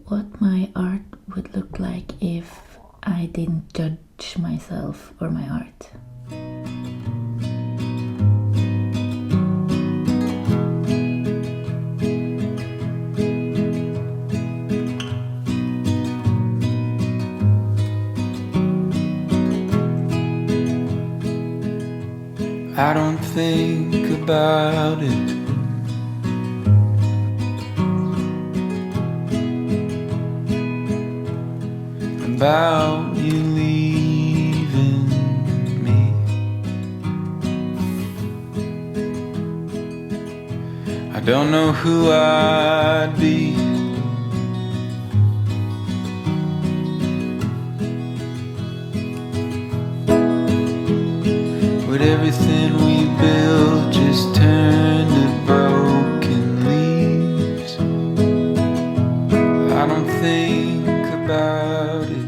what my art would look like if I didn't judge myself or my art. I don't think about it. About you leaving me. I don't know who I'd be would everything we built just turn to broken leaves. I don't think about it.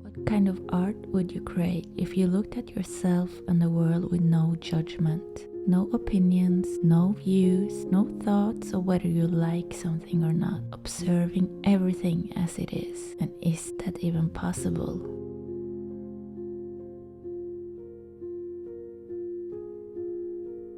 What kind of art would you create if you looked at yourself and the world with no judgment? No opinions, no views, no thoughts of whether you like something or not. Observing everything as it is. And is that even possible?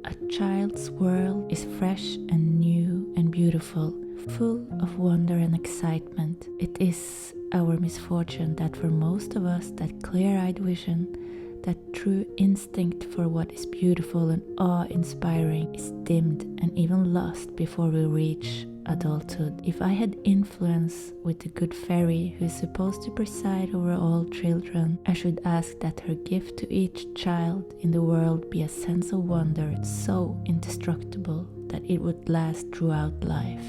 A child's world is fresh and new and beautiful, full of wonder and excitement. It is our misfortune that for most of us that clear-eyed vision, that true instinct for what is beautiful and awe-inspiring is dimmed and even lost before we reach adulthood. If I had influence with the good fairy who is supposed to preside over all children, I should ask that her gift to each child in the world be a sense of wonder so indestructible that it would last throughout life.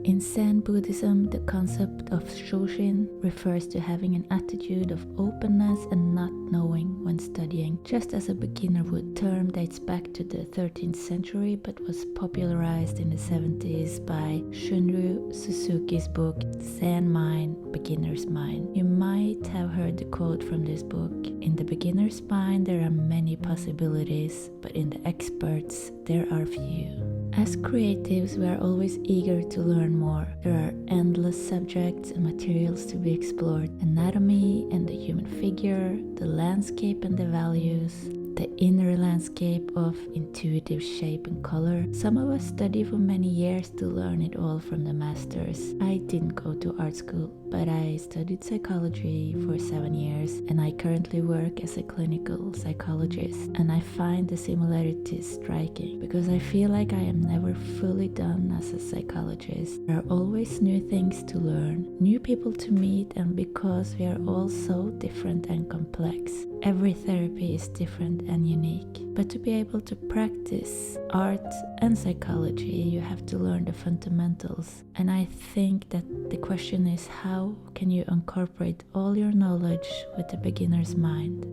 In Zen Buddhism, the concept of shoshin refers to having an attitude of openness and not knowing when studying, just as a beginner would. The term dates back to the 13th century but was popularized in the 70s by Shunryu Suzuki's book Zen Mind, Beginner's Mind. You might have heard the quote from this book: "In the beginner's mind there are many possibilities, but in the experts there are few." As creatives, we are always eager to learn more. There are endless subjects and materials to be explored. Anatomy and the human figure, the landscape and the values, the inner landscape of intuitive shape and color. Some of us study for many years to learn it all from the masters. I didn't go to art school, but I studied psychology for 7 years, and I currently work as a clinical psychologist. And I find the similarities striking because I feel like I am never fully done as a psychologist. There are always new things to learn, new people to meet, and because we are all so different and complex, every therapy is different and unique. But to be able to practice art and psychology, you have to learn the fundamentals. And I think that the question is, how can you incorporate all your knowledge with the beginner's mind?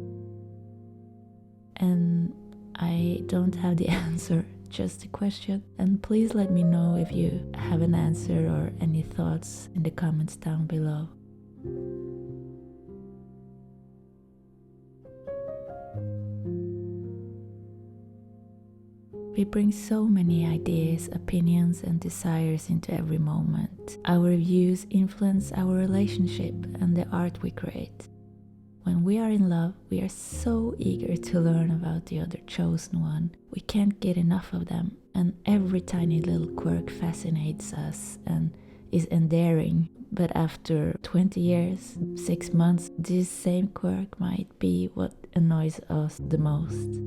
And I don't have the answer, just a question. And please let me know if you have an answer or any thoughts in the comments down below. We bring so many ideas, opinions, and desires into every moment. Our views influence our relationship and the art we create. When we are in love, we are so eager to learn about the other chosen one. We can't get enough of them, and every tiny little quirk fascinates us and is endearing. But after 20 years, 6 months, this same quirk might be what annoys us the most.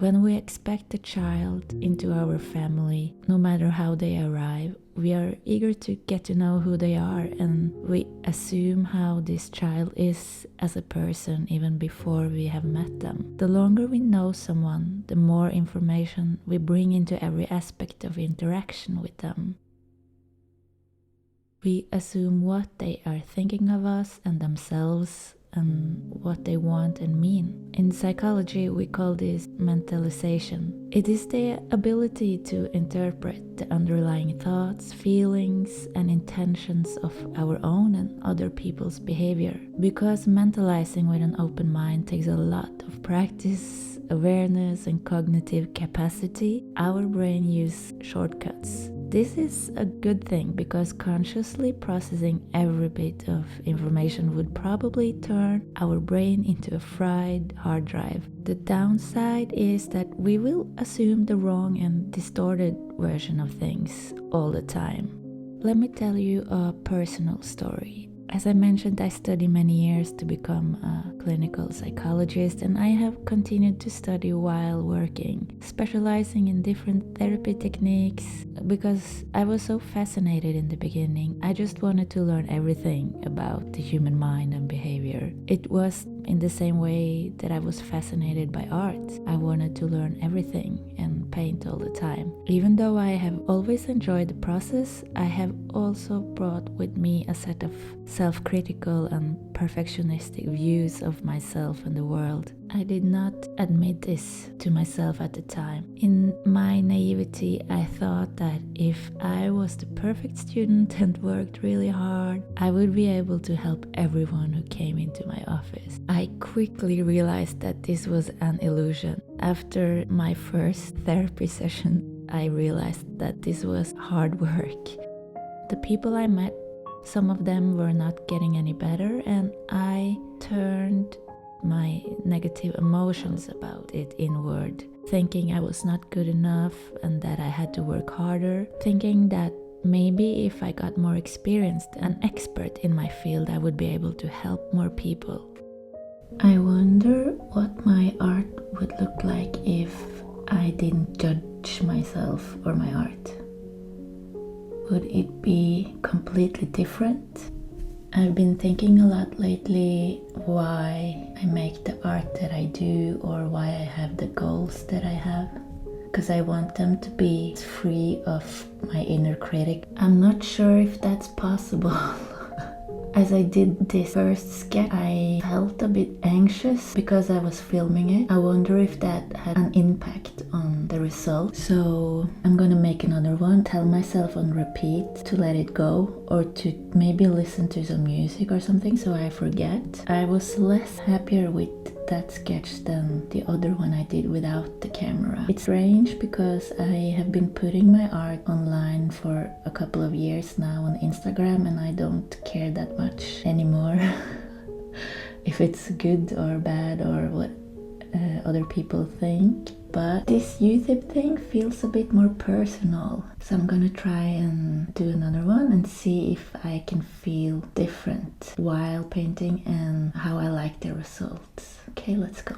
When we expect a child into our family, no matter how they arrive, we are eager to get to know who they are, and we assume how this child is as a person even before we have met them. The longer we know someone, the more information we bring into every aspect of interaction with them. We assume what they are thinking of us and themselves, and what they want and mean. In psychology, we call this mentalization. It is the ability to interpret the underlying thoughts, feelings, and intentions of our own and other people's behavior. Because mentalizing with an open mind takes a lot of practice, awareness, and cognitive capacity, our brain uses shortcuts. This is a good thing because consciously processing every bit of information would probably turn our brain into a fried hard drive. The downside is that we will assume the wrong and distorted version of things all the time. Let me tell you a personal story. As I mentioned, I studied many years to become a clinical psychologist, and I have continued to study while working, specializing in different therapy techniques because I was so fascinated in the beginning. I just wanted to learn everything about the human mind and behavior. It was in the same way that I was fascinated by art. I wanted to learn everything and paint all the time. Even though I have always enjoyed the process, I have also brought with me a set of self-critical and perfectionistic views of myself and the world. I did not admit this to myself at the time. In my naivety, I thought that if I was the perfect student and worked really hard, I would be able to help everyone who came into my office. I quickly realized that this was an illusion. After my first therapy session, I realized that this was hard work. The people I met, some of them were not getting any better, and I turned my negative emotions about it inward, thinking I was not good enough and that I had to work harder, thinking that maybe if I got more experienced, an expert in my field, I would be able to help more people. I wonder what my art would look like if I didn't judge myself or my art. Would it be completely different? I've been thinking a lot lately why I make the art that I do or why I have the goals that I have. Because I want them to be free of my inner critic. I'm not sure if that's possible. As I did this first sketch, I felt a bit anxious because I was filming it. I wonder if that had an impact on the result. So I'm gonna make another one, tell myself on repeat to let it go, or to maybe listen to some music or something so I forget. I was less happier with that sketch than the other one I did without the camera. It's strange because I have been putting my art online for a couple of years now on Instagram, and I don't care that much anymore if it's good or bad or what other people think. But this YouTube thing feels a bit more personal, so I'm gonna try and do another one and see if I can feel different while painting and how I like the results. Okay, let's go.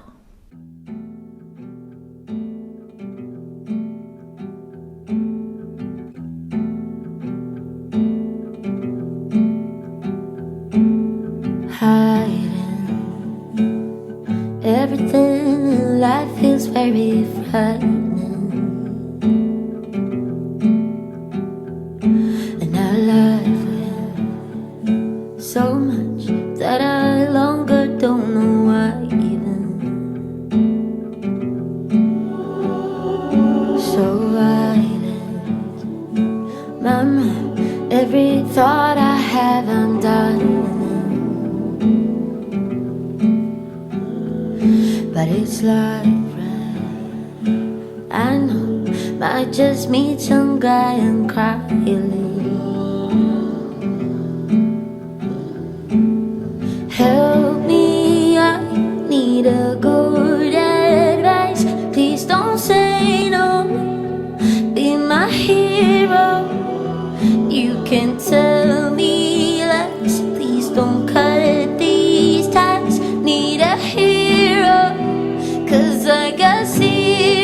Hiding everything in life feels very frightening, and our life with so much that I longer don't know why even. So violent, my mind, every thought I have I'm dying. But it's like I know, might just meet some guy and cry a little. Help me, I need a good advice. Please don't say no, be my hero. You can tell me lies, please don't cut these ties. Need a hero, 'cause I got zero.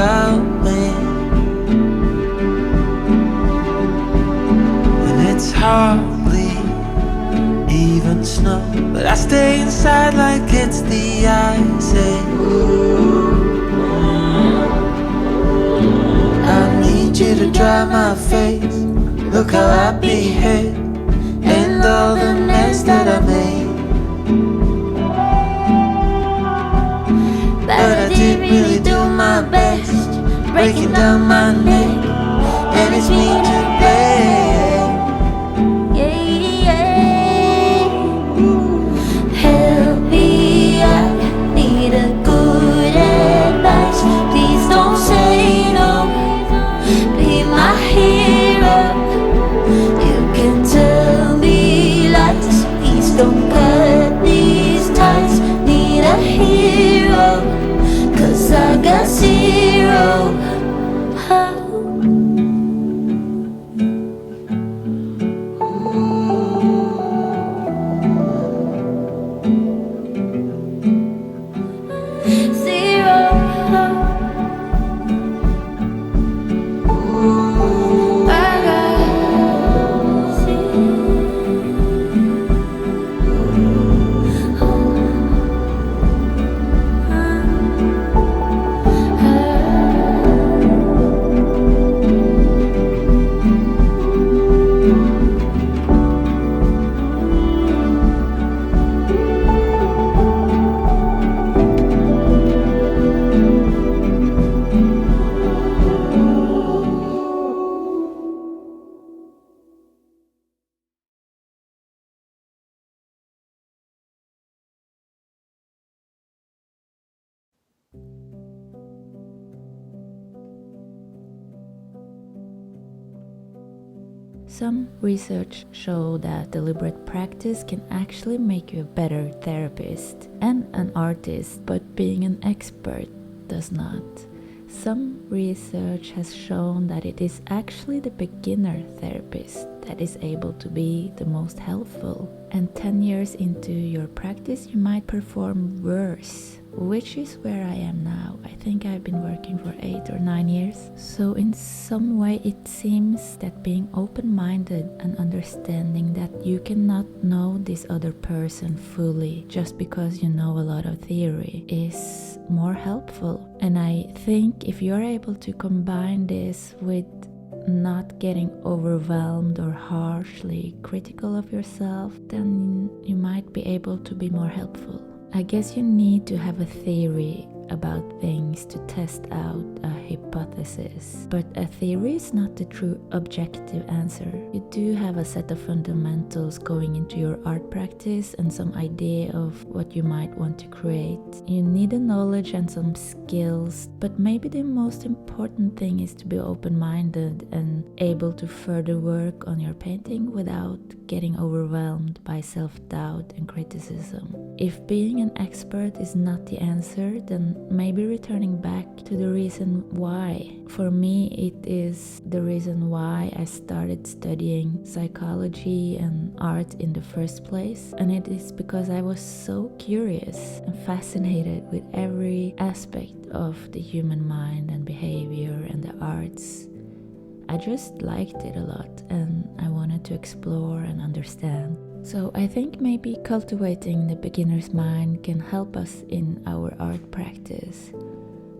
overwhelming, and it's hardly even snow, but I stay inside like it's the ice age. I need you to dry my face. Look how I behave, and all the mess that I made. But I did really do my best, breaking down my neck, and it's me to blame. Yeah, yeah. Help me, I need a good advice. Please don't say no, be my hero. You can tell me lies, please don't cut these ties. Need a hero, 'cause I got zero. Some research show that deliberate practice can actually make you a better therapist and an artist, but being an expert does not. Some research has shown that it is actually the beginner therapist that is able to be the most helpful. And 10 years into your practice, you might perform worse, which is where I am now. I think I've been working for 8 or 9 years. So in some way it seems that being open-minded and understanding that you cannot know this other person fully just because you know a lot of theory is more helpful. And I think if you're able to combine this with not getting overwhelmed or harshly critical of yourself, then you might be able to be more helpful. I guess you need to have a theory about things to test out a hypothesis, but a theory is not the true objective answer. You do have a set of fundamentals going into your art practice and some idea of what you might want to create. You need a knowledge and some skills, but maybe the most important thing is to be open-minded and able to further work on your painting without getting overwhelmed by self-doubt and criticism. If being an expert is not the answer, then maybe returning back to the reason why. For me, it is the reason why I started studying psychology and art in the first place, and it is because I was so curious and fascinated with every aspect of the human mind and behavior and the arts. I just liked it a lot and I wanted to explore and understand. So I think maybe cultivating the beginner's mind can help us in our art practice.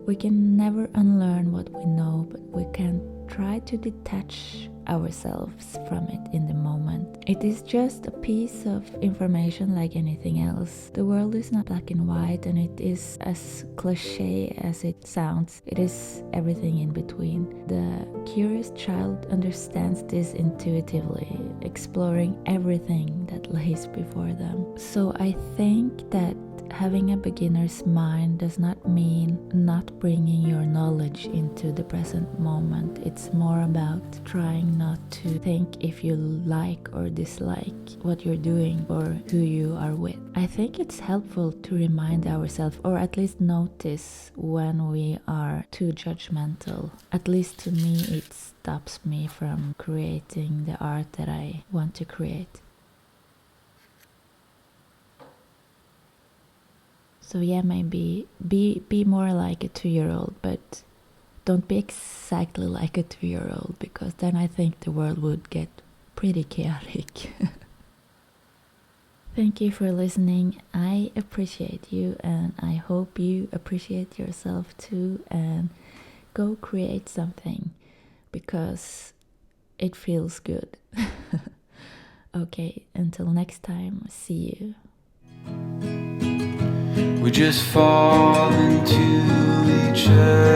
We can never unlearn what we know, but we can try to detach ourselves from it in the moment. It is just a piece of information like anything else. The world is not black and white, and it is as cliche as it sounds. It is everything in between. The curious child understands this intuitively, exploring everything that lays before them. So I think that having a beginner's mind does not mean not bringing your knowledge into the present moment. It's more about trying not to think if you like or dislike what you're doing or who you are with. I think it's helpful to remind ourselves, or at least notice when we are too judgmental. At least to me, it stops me from creating the art that I want to create. So yeah, maybe be more like a 2-year-old, but don't be exactly like a 2-year-old, because then I think the world would get pretty chaotic. Thank you for listening. I appreciate you, and I hope you appreciate yourself too, and go create something, because it feels good. Okay, until next time, see you. We just fall into each other.